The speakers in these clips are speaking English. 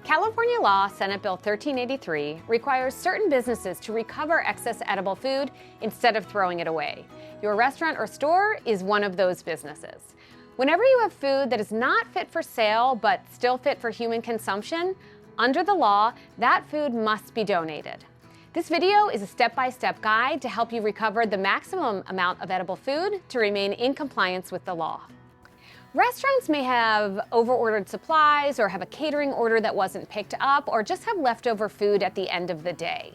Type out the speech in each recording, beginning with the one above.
California law, Senate Bill 1383, requires certain businesses to recover excess edible food instead of throwing it away. Your restaurant or store is one of those businesses. Whenever you have food that is not fit for sale but still fit for human consumption, under the law, that food must be donated. This video is a step-by-step guide to help you recover the maximum amount of edible food to remain in compliance with the law. Restaurants may have overordered supplies or have a catering order that wasn't picked up or just have leftover food at the end of the day.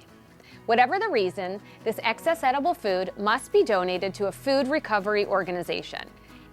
Whatever the reason, this excess edible food must be donated to a food recovery organization.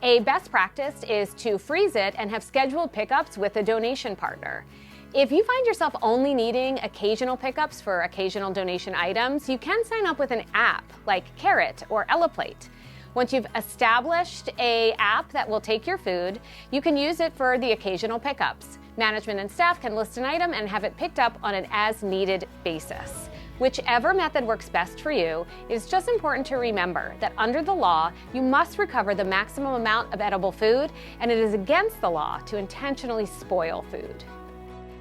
A best practice is to freeze it and have scheduled pickups with a donation partner. If you find yourself only needing occasional pickups for occasional donation items, you can sign up with an app like Carrot or EllaPlate. Once you've established an app that will take your food, you can use it for the occasional pickups. Management and staff can list an item and have it picked up on an as-needed basis. Whichever method works best for you, it's just important to remember that under the law, you must recover the maximum amount of edible food, and it is against the law to intentionally spoil food.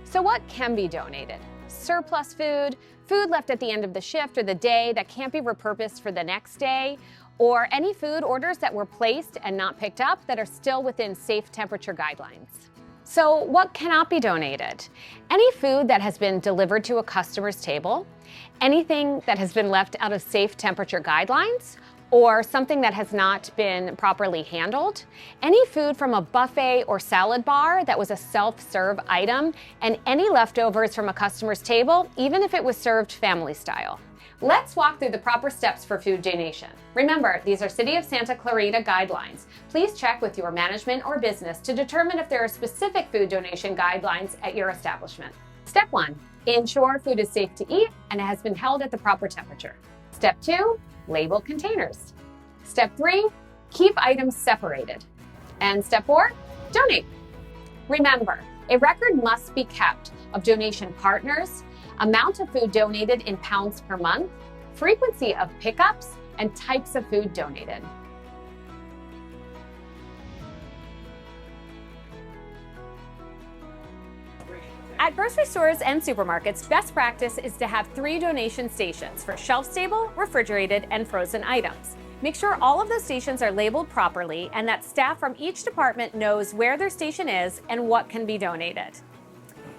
So what can be donated? Surplus food, food left at the end of the shift or the day that can't be repurposed for the next day, or any food orders that were placed and not picked up that are still within safe temperature guidelines. So what cannot be donated? Any food that has been delivered to a customer's table, anything that has been left out of safe temperature guidelines, or something that has not been properly handled, any food from a buffet or salad bar that was a self-serve item, and any leftovers from a customer's table, even if it was served family style. Let's walk through the proper steps for food donation. Remember, these are City of Santa Clarita guidelines. Please check with your management or business to determine if there are specific food donation guidelines at your establishment. Step 1, ensure food is safe to eat and it has been held at the proper temperature. Step 2, label containers. Step 3, keep items separated. And step 4, donate. Remember, a record must be kept of donation partners, amount of food donated in pounds per month, frequency of pickups, and types of food donated. At grocery stores and supermarkets, best practice is to have 3 donation stations for shelf-stable, refrigerated, and frozen items. Make sure all of those stations are labeled properly and that staff from each department knows where their station is and what can be donated.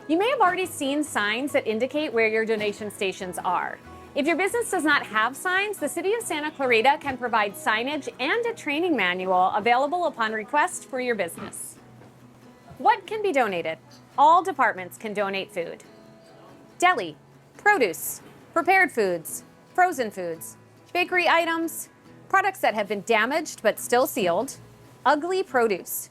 You may have already seen signs that indicate where your donation stations are. If your business does not have signs, the City of Santa Clarita can provide signage and a training manual available upon request for your business. What can be donated? All departments can donate food. Deli, produce, prepared foods, frozen foods, bakery items, products that have been damaged but still sealed, ugly produce,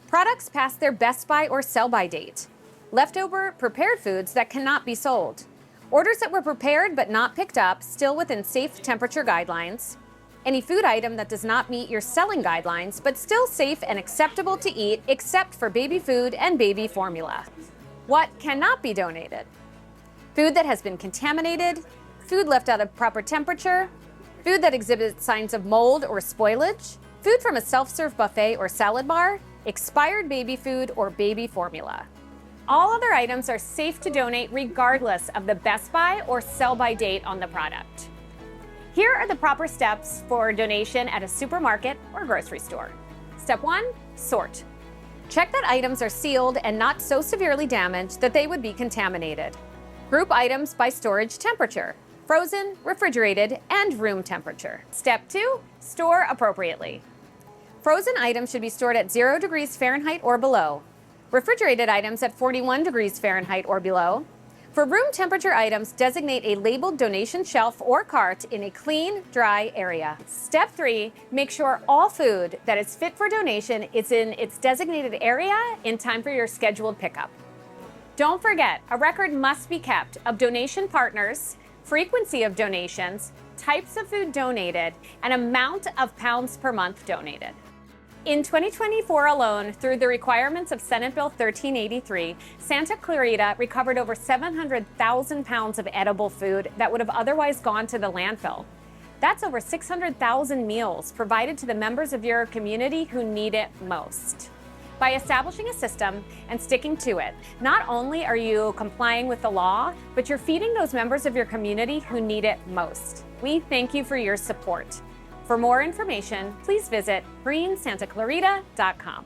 products past their best by or sell by date, leftover prepared foods that cannot be sold, orders that were prepared but not picked up, still within safe temperature guidelines, any food item that does not meet your selling guidelines but still safe and acceptable to eat except for baby food and baby formula. What cannot be donated? Food that has been contaminated, food left out of proper temperature, food that exhibits signs of mold or spoilage, food from a self-serve buffet or salad bar, expired baby food or baby formula. All other items are safe to donate regardless of the best by or sell by date on the product. Here are the proper steps for donation at a supermarket or grocery store. Step 1, sort. Check that items are sealed and not so severely damaged that they would be contaminated. Group items by storage temperature: frozen, refrigerated, and room temperature. Step 2, store appropriately. Frozen items should be stored at 0 degrees Fahrenheit or below. Refrigerated items at 41 degrees Fahrenheit or below. For room temperature items, designate a labeled donation shelf or cart in a clean, dry area. Step 3, make sure all food that is fit for donation is in its designated area in time for your scheduled pickup. Don't forget, a record must be kept of donation partners, frequency of donations, types of food donated, and amount of pounds per month donated. In 2024 alone, through the requirements of Senate Bill 1383, Santa Clarita recovered over 700,000 pounds of edible food that would have otherwise gone to the landfill. That's over 600,000 meals provided to the members of your community who need it most. By establishing a system and sticking to it, not only are you complying with the law, but you're feeding those members of your community who need it most. We thank you for your support. For more information, please visit greensantaclarita.com.